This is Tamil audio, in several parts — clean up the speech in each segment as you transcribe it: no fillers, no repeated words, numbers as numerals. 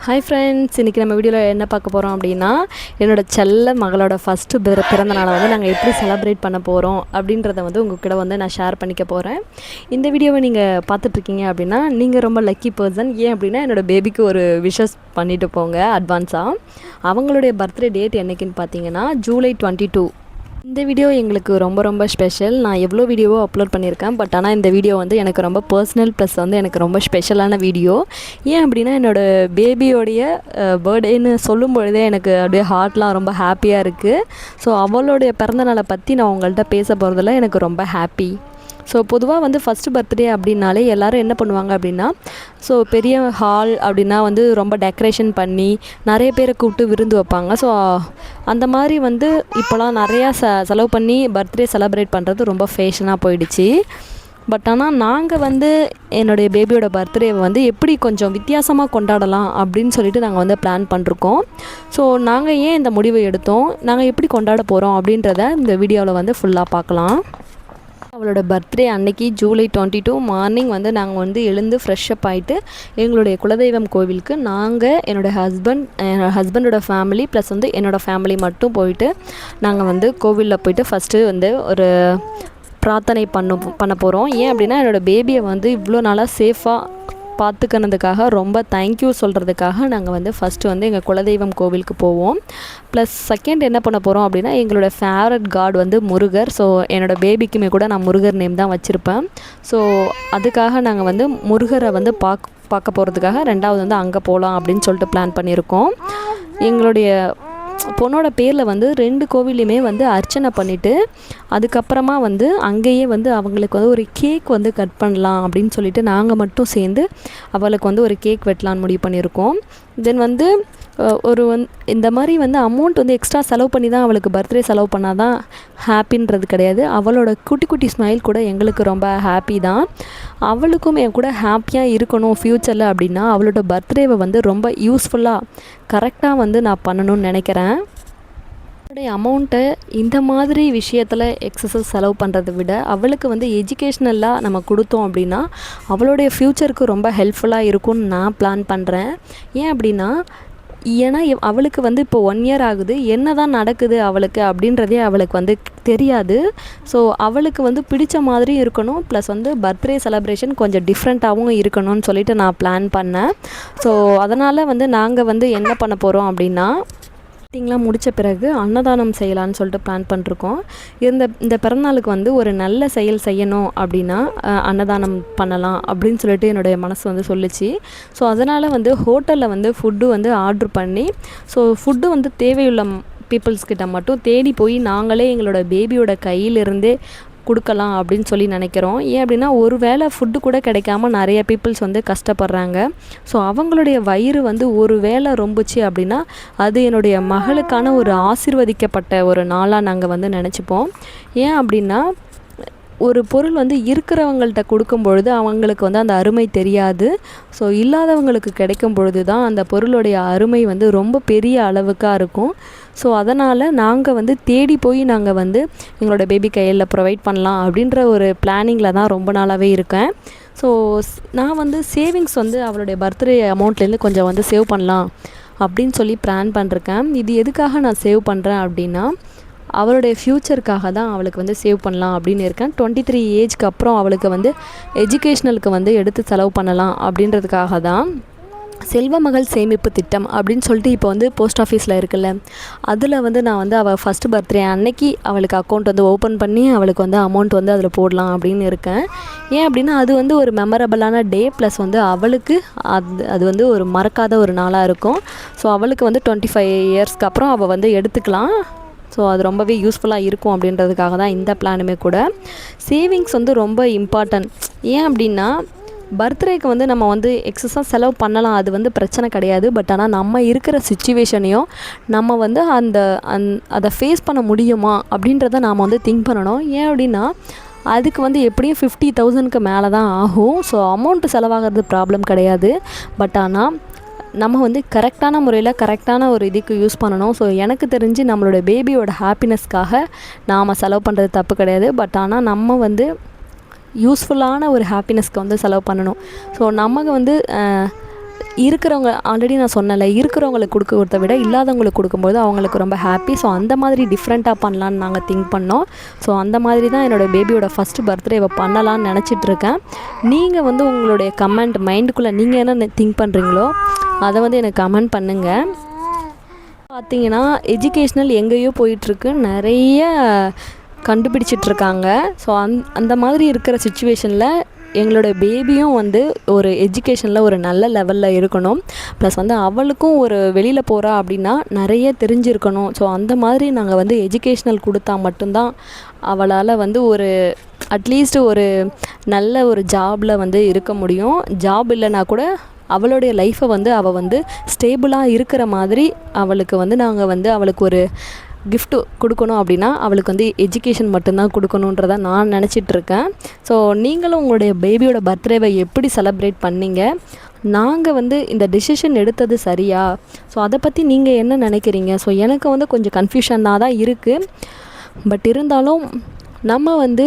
ஹாய் ஃப்ரெண்ட்ஸ், இன்றைக்கி நம்ம வீடியோவில் என்ன பார்க்க போகிறோம் அப்படின்னா, என்னோடய செல்ல மகளோட ஃபஸ்ட்டு பிறந்த நாளை வந்து நாங்கள் எப்படி செலப்ரேட் பண்ண போகிறோம் அப்படின்றத வந்து உங்கள்கிட்ட வந்து நான் ஷேர் பண்ணிக்க போகிறேன். இந்த வீடியோவை நீங்கள் பார்த்துட்ருக்கீங்க அப்படின்னா நீங்கள் ரொம்ப லக்கி பர்சன். ஏன் அப்படின்னா என்னோடய பேபிக்கு ஒரு விஷஸ் பண்ணிவிட்டு போங்க அட்வான்ஸாக. அவங்களுடைய பர்த்டே டேட் என்றைக்குன்னு பார்த்தீங்கன்னா ஜூலை 22. இந்த வீடியோ எங்களுக்கு ரொம்ப ஸ்பெஷல். நான் எவ்வளோ வீடியோவோ அப்லோட் பண்ணியிருக்கேன், பட் ஆனால் இந்த வீடியோ வந்து எனக்கு ரொம்ப பர்சனல் ப்ளஸ் வந்து எனக்கு ரொம்ப ஸ்பெஷலான வீடியோ. ஏன் அப்படின்னா என்னோடய பேபியோடைய பர்த்டேன்னு சொல்லும் பொழுதே எனக்கு அப்படியே ஹார்ட்லாம் ரொம்ப ஹாப்பியாக இருக்குது. ஸோ அவளுடைய பிறந்தநாளை பற்றி நான் உங்கள்கிட்ட பேச போகிறதில்ல, எனக்கு ரொம்ப ஹாப்பி. ஸோ பொதுவாக வந்து ஃபஸ்ட்டு பர்த்டே அப்படின்னாலே எல்லோரும் என்ன பண்ணுவாங்க அப்படின்னா, ஸோ பெரிய ஹால் அப்படின்னா வந்து ரொம்ப டெக்கரேஷன் பண்ணி நிறைய பேரை கூப்பிட்டு விருந்து வைப்பாங்க. ஸோ அந்த மாதிரி வந்து இப்போலாம் நிறையா செலவு பண்ணி பர்த்டே செலப்ரேட் பண்ணுறது ரொம்ப ஃபேஷனாக போயிடுச்சு. பட் ஆனால் நாங்கள் வந்து என்னுடைய பேபியோட பர்த்டேவை வந்து எப்படி கொஞ்சம் வித்தியாசமாக கொண்டாடலாம் அப்படின்னு சொல்லிட்டு நாங்கள் வந்து பிளான் பண்ணிருக்கோம். ஸோ நாங்கள் ஏன் இந்த முடிவை எடுத்தோம், நாங்கள் எப்படி கொண்டாட போகிறோம் அப்படின்றத இந்த வீடியோவில் வந்து ஃபுல்லாக பார்க்கலாம். அவளோட பர்த்டே அன்னைக்கு ஜூலை 22 மார்னிங் வந்து நாங்கள் வந்து எழுந்து ஃப்ரெஷ்அப் ஆகிட்டு எங்களுடைய குலதெய்வம் கோவிலுக்கு என்னோடய ஹஸ்பண்டோட ஃபேமிலி ப்ளஸ் வந்து என்னோடய ஃபேமிலி மட்டும் போயிட்டு நாங்கள் வந்து கோவிலில் போயிட்டு ஃபஸ்ட்டு வந்து ஒரு பிரார்த்தனை பண்ண போகிறோம். ஏன் அப்படின்னா என்னோடய பேபியை வந்து இவ்வளோ நாளாக சேஃபாக பார்த்துக்கிறதுக்காக ரொம்ப தேங்க்யூ சொல்கிறதுக்காக நாங்கள் வந்து ஃபஸ்ட்டு வந்து எங்கள் குலதெய்வம் கோவிலுக்கு போவோம். ப்ளஸ் செகண்ட் என்ன பண்ண போகிறோம் அப்படின்னா, எங்களோட ஃபேவரட் காட் வந்து முருகர். ஸோ என்னோடய பேபிக்குமே கூட நான் முருகர் நேம் தான் வச்சுருப்பேன். ஸோ அதுக்காக நாங்கள் வந்து முருகரை வந்து பார்க்க போகிறதுக்காக ரெண்டாவது வந்து அங்கே போகலாம் அப்படின்னு சொல்லிட்டு பிளான் பண்ணியிருக்கோம். எங்களுடைய பொண்ணோட பேரில் வந்து 2 கோவிலையுமே வந்து அர்ச்சனை பண்ணிவிட்டு அதுக்கப்புறமா வந்து அங்கேயே வந்து அவங்களுக்கு வந்து ஒரு கேக் வந்து கட் பண்ணலாம் அப்படின்னு சொல்லிட்டு நாங்கள் மட்டும் சேர்ந்து அவளுக்கு வந்து ஒரு கேக் வெட்டலான்னு முடிவு பண்ணியிருக்கோம். தென் வந்து இந்த மாதிரி வந்து அமௌண்ட் வந்து எக்ஸ்ட்ரா செலவு பண்ணி தான் அவளுக்கு பர்த்டே செலவு பண்ணால் தான் ஹாப்பின்றது கிடையாது. அவளோட குட்டி ஸ்மைல் கூட எங்களுக்கு ரொம்ப ஹாப்பி தான். அவளுக்கும் என் கூட ஹாப்பியாக இருக்கணும் ஃப்யூச்சரில் அப்படின்னா அவளோட பர்த்டேவை வந்து ரொம்ப யூஸ்ஃபுல்லாக கரெக்டாக வந்து நான் பண்ணணும்னு நினைக்கிறேன். அவளுடைய அமௌண்ட்டை இந்த மாதிரி விஷயத்தில் எக்ஸஸாக செலவு பண்ணுறதை விட அவளுக்கு வந்து எஜுகேஷ்னலாக நம்ம கொடுத்தோம் அப்படின்னா அவளுடைய ஃப்யூச்சருக்கு ரொம்ப ஹெல்ப்ஃபுல்லாக இருக்கும்னு நான் பிளான் பண்ணுறேன். ஏன் அப்படின்னா ஏன்னா அவளுக்கு வந்து இப்போ 1 இயர் ஆகுது, என்ன தான் நடக்குது அவளுக்கு அப்படின்றதே அவளுக்கு வந்து தெரியாது. ஸோ அவளுக்கு வந்து பிடிச்ச மாதிரி இருக்கணும், ப்ளஸ் வந்து பர்த்டே செலப்ரேஷன் கொஞ்சம் டிஃப்ரெண்ட்டாகவும் இருக்கணும்னு சொல்லிட்டு நான் பிளான் பண்ணேன். ஸோ அதனால் வந்து நாங்கள் வந்து என்ன பண்ண போகிறோம் அப்படின்னா, மீட்டிங்லாம் முடித்த பிறகு அன்னதானம் செய்யலான்னு சொல்லிட்டு பிளான் பண்ணிருக்கோம். இந்த பிறந்தநாளுக்கு வந்து ஒரு நல்ல செயல் செய்யணும் அப்படின்னா அன்னதானம் பண்ணலாம் அப்படின்னு சொல்லிட்டு என்னுடைய மனசு வந்து சொல்லிச்சு. ஸோ அதனால் வந்து ஹோட்டலில் வந்து ஃபுட்டு வந்து ஆர்டர் பண்ணி ஸோ ஃபுட்டு வந்து தேவையுள்ள பீப்புள்ஸ்கிட்ட மட்டும் தேடி போய் நாங்களே எங்களோட பேபியோட கையிலிருந்தே கொடுக்கலாம் அப்படின்னு சொல்லி நினைக்கிறோம். ஏன் அப்படின்னா ஒரு வேளை ஃபுட்டு கூட கிடைக்காம நிறைய பீப்புள்ஸ் வந்து கஷ்டப்படுறாங்க. ஸோ அவங்களுடைய வயிறு வந்து ஒரு வேளை ரொம்புச்சு அப்படின்னா அது என்னுடைய மகளுக்கான ஒரு ஆசீர்வதிக்கப்பட்ட ஒரு நாளாக நாங்கள் வந்து நினச்சிப்போம். ஏன் அப்படின்னா ஒரு பொருள் வந்து இருக்கிறவங்கள்ட்ட கொடுக்கும் பொழுது அவங்களுக்கு வந்து அந்த அருமை தெரியாது. ஸோ இல்லாதவங்களுக்கு கிடைக்கும் பொழுது தான் அந்த பொருளுடைய அருமை வந்து ரொம்ப பெரிய அளவுக்காக இருக்கும். ஸோ அதனால் நாங்கள் வந்து தேடி போய் நாங்கள் வந்து எங்களோட பேபி கையில் ப்ரொவைட் பண்ணலாம் அப்படின்ற ஒரு பிளானிங்கில் தான் ரொம்ப நாளாகவே இருக்கேன். ஸோ நான் வந்து சேவிங்ஸ் வந்து அவளுடைய பர்த்டே அமௌண்ட்லேருந்து கொஞ்சம் வந்து சேவ் பண்ணலாம் அப்படின்னு சொல்லி பிளான் பண்ணிருக்கேன். இது எதுக்காக நான் சேவ் பண்ணுறேன் அப்படின்னா அவளுடைய ஃப்யூச்சருக்காக தான் அவளுக்கு வந்து சேவ் பண்ணலாம் அப்படின்னு இருக்கேன். 23 ஏஜ்க்கு அப்புறம் அவளுக்கு வந்து எஜுகேஷ்னலுக்கு வந்து எடுத்து செலவு பண்ணலாம் அப்படின்றதுக்காக தான் செல்வ மகள் சேமிப்பு திட்டம் அப்படின்னு சொல்லிட்டு இப்போ வந்து போஸ்ட் ஆஃபீஸில் இருக்குல்ல, அதில் வந்து நான் வந்து அவள் ஃபஸ்ட்டு பர்த்டே அன்னைக்கு அவளுக்கு அக்கௌண்ட் வந்து ஓப்பன் பண்ணி அவளுக்கு வந்து அமௌண்ட் வந்து அதில் போடலாம் அப்படின்னு இருக்கேன். ஏன் அப்படின்னா அது வந்து ஒரு மெமரபிளான டே, ப்ளஸ் வந்து அவளுக்கு அது வந்து ஒரு மறக்காத ஒரு நாளாக இருக்கும். ஸோ அவளுக்கு வந்து 25 இயர்ஸ்க்கு அப்புறம் அவள் வந்து எடுத்துக்கலாம். ஸோ அது ரொம்பவே யூஸ்ஃபுல்லாக இருக்கும் அப்படின்றதுக்காக தான் இந்த பிளானுமே கூட. சேவிங்ஸ் வந்து ரொம்ப இம்பார்ட்டன்ட். ஏன் அப்படின்னா பர்த்டேக்கு வந்து நம்ம வந்து எக்ஸஸாக செலவு பண்ணலாம், அது வந்து பிரச்சனை கிடையாது. பட் ஆனால் நம்ம இருக்கிற சிச்சுவேஷனையும் நம்ம வந்து அதை ஃபேஸ் பண்ண முடியுமா அப்படின்றத நாம் வந்து திங்க் பண்ணணும். ஏன் அப்படின்னா அதுக்கு வந்து எப்படியும் 50,000க்கு மேலே தான் ஆகும். ஸோ அமௌண்ட்டு செலவாகிறது ப்ராப்ளம் கிடையாது. பட் ஆனால் நம்ம வந்து கரெக்டான முறையில் கரெக்டான ஒரு இதுக்கு யூஸ் பண்ணணும். ஸோ எனக்கு தெரிஞ்சு நம்மளோட பேபியோட ஹாப்பினஸ்க்காக நாம் செலவு பண்ணுறது தப்பு கிடையாது. பட் ஆனால் நம்ம வந்து யூஸ்ஃபுல்லான ஒரு ஹாப்பினஸ்க்கு வந்து செலவு பண்ணணும். ஸோ நமக்கு வந்து இருக்கிறவங்க ஆல்ரெடி நான் சொன்னல, இருக்கிறவங்களுக்கு கொடுக்கறத விட இல்லாதவங்களுக்கு கொடுக்கும்போது அவங்களுக்கு ரொம்ப ஹாப்பி. ஸோ அந்த மாதிரி டிஃப்ரெண்ட்டாக பண்ணலான்னு நாங்கள் திங்க் பண்ணோம். ஸோ அந்த மாதிரி தான் என்னோடய பேபியோட ஃபஸ்ட்டு பர்த்டேவை பண்ணலான்னு நினச்சிட்ருக்கேன். நீங்கள் வந்து உங்களுடைய கமெண்ட் மைண்டுக்குள்ளே நீங்கள் என்ன திங்க் பண்ணுறீங்களோ அதை வந்து எனக்கு கமெண்ட் பண்ணுங்கள். பார்த்தீங்கன்னா எஜுகேஷ்னல் எங்கேயோ போயிட்டுருக்கு, நிறைய கண்டுபிடிச்சிட்ருக்காங்க. ஸோ அந்த மாதிரி இருக்கிற சுச்சுவேஷனில் எங்களோட பேபியும் வந்து ஒரு எஜுகேஷனில் ஒரு நல்ல லெவலில் இருக்கணும். ப்ளஸ் வந்து அவளுக்கும் ஒரு வெளியில் போகிறா அப்படின்னா நிறைய தெரிஞ்சிருக்கணும். ஸோ அந்த மாதிரி நாங்கள் வந்து எஜுகேஷ்னல் கொடுத்தா மட்டும்தான் அவளால் வந்து ஒரு அட்லீஸ்ட் ஒரு நல்ல ஒரு ஜாபில் வந்து இருக்க முடியும். ஜாப் இல்லைனா கூட அவளுடைய லைஃப்பை வந்து அவள் வந்து ஸ்டேபிளாக இருக்கிற மாதிரி அவளுக்கு வந்து நாங்கள் வந்து அவளுக்கு ஒரு கிஃப்ட்டு கொடுக்கணும் அப்படின்னா அவளுக்கு வந்து எஜுகேஷன் மட்டும்தான் கொடுக்கணுன்றதை நான் நினச்சிட்ருக்கேன். ஸோ நீங்களும் உங்களுடைய பேபியோட பர்த்டேவை எப்படி செலப்ரேட் பண்ணீங்க? நாங்கள் வந்து இந்த டிசிஷன் எடுத்தது சரியா? ஸோ அதை பற்றி நீங்கள் என்ன நினைக்கிறீங்க? ஸோ எனக்கு வந்து கொஞ்சம் கன்ஃபியூஷனாக தான் இருக்குது. பட் இருந்தாலும் நம்ம வந்து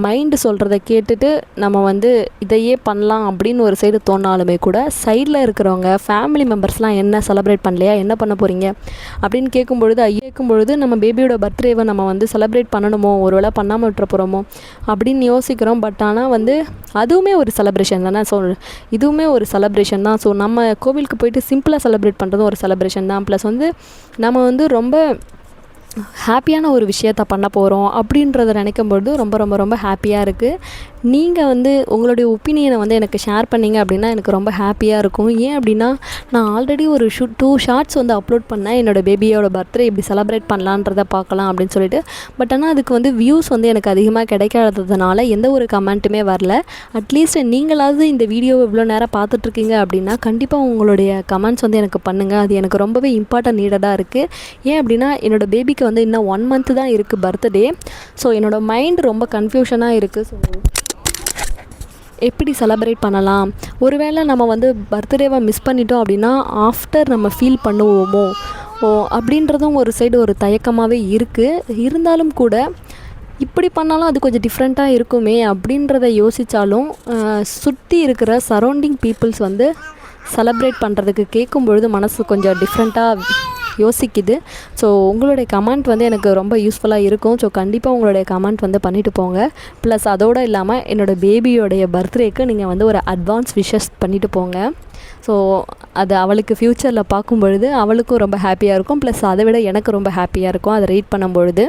மைண்டு சொல்கிறத கேட்டுட்டு நம்ம வந்து இதையே பண்ணலாம் அப்படின்னு ஒரு சைடு தோணாலுமே கூட சைடில் இருக்கிறவங்க ஃபேமிலி மெம்பர்ஸ்லாம் என்ன செலப்ரேட் பண்ணலையா, என்ன பண்ண போகிறீங்க அப்படின்னு கேட்கும்பொழுது நம்ம பேபியோட பர்த்டேவை நம்ம வந்து செலப்ரேட் பண்ணணுமோ, ஒரு வேளை பண்ணாமல் விட்டுற போகிறோமோ அப்படின்னு யோசிக்கிறோம். பட் ஆனால் வந்து அதுவுமே ஒரு செலப்ரேஷன் தானே. ஸோ இதுவுமே ஒரு செலப்ரேஷன் தான். ஸோ நம்ம கோவிலுக்கு போயிட்டு சிம்பிளாக செலப்ரேட் பண்ணுறதும் ஒரு செலப்ரேஷன் தான். ப்ளஸ் வந்து நம்ம வந்து ரொம்ப ஹாப்பியான ஒரு விஷயத்த பண்ண போகிறோம் அப்படின்றத நினைக்கும்போது ரொம்ப ரொம்ப ரொம்ப ஹாப்பியாக இருக்குது. நீங்கள் வந்து உங்களுடைய ஒப்பீனியனை வந்து எனக்கு ஷேர் பண்ணிங்க அப்படின்னா எனக்கு ரொம்ப ஹாப்பியாக இருக்கும். ஏன் அப்படின்னா நான் ஆல்ரெடி ஒரு 2 ஷார்ட்ஸ் வந்து அப்லோட் பண்ணேன், என்னோடய பேபியோட பர்த்டே எப்படி செலப்ரேட் பண்ணலான்றதை பார்க்கலாம் அப்படின்னு சொல்லிட்டு. பட் ஆனால் அதுக்கு வந்து வியூஸ் வந்து எனக்கு அதிகமாக கிடைக்காததுனால எந்த ஒரு கமெண்ட்டுமே வரல. அட்லீஸ்ட் நீங்களாவது இந்த வீடியோ இவ்வளோ நேரம் பார்த்துட்ருக்கீங்க அப்படின்னா கண்டிப்பாக உங்களுடைய கமெண்ட்ஸ் வந்து எனக்கு பண்ணுங்கள். அது எனக்கு ரொம்பவே இம்பார்ட்டன்ட் நீடடாக இருக்குது. ஏன் அப்படின்னா என்னோடய பேபிக்கு வந்து இன்னும் 1 month தான் இருக்குது பர்த்டே. ஸோ என்னோடய மைண்ட் ரொம்ப கன்ஃபியூஷனாக இருக்குது. ஸோ எப்படி செலப்ரேட் பண்ணலாம்? ஒருவேளை நம்ம வந்து பர்த்டேவை மிஸ் பண்ணிட்டோம் அப்படின்னா ஆஃப்டர் நம்ம ஃபீல் பண்ணுவோமோ அப்படின்றதும் ஒரு சைடு ஒரு தயக்கமாகவே இருக்குது. இருந்தாலும் கூட இப்படி பண்ணாலும் அது கொஞ்சம் டிஃப்ரெண்ட்டாக இருக்குமே அப்படின்றத யோசித்தாலும் சுற்றி இருக்கிற சரௌண்டிங் பீப்புள்ஸ் வந்து செலப்ரேட் பண்ணுறதுக்கு கேட்கும்பொழுது மனசு கொஞ்சம் டிஃப்ரெண்ட்டாக யோசிக்குது. ஸோ உங்களுடைய கமெண்ட் வந்து எனக்கு ரொம்ப யூஸ்ஃபுல்லாக இருக்கும். ஸோ கண்டிப்பாக உங்களுடைய கமெண்ட் வந்து பண்ணிவிட்டு போங்க. ப்ளஸ் அதோடு இல்லாமல் என்னோடய பேபியோடைய பர்த்டேக்கு நீங்கள் வந்து ஒரு அட்வான்ஸ் விஷஸ் பண்ணிவிட்டு போங்க. ஸோ அது அவளுக்கு ஃப்யூச்சரில் பார்க்கும்பொழுது அவளுக்கும் ரொம்ப ஹாப்பியாக இருக்கும். ப்ளஸ் அதை விட எனக்கு ரொம்ப ஹாப்பியாக இருக்கும் அதை ரீட் பண்ணும்பொழுது.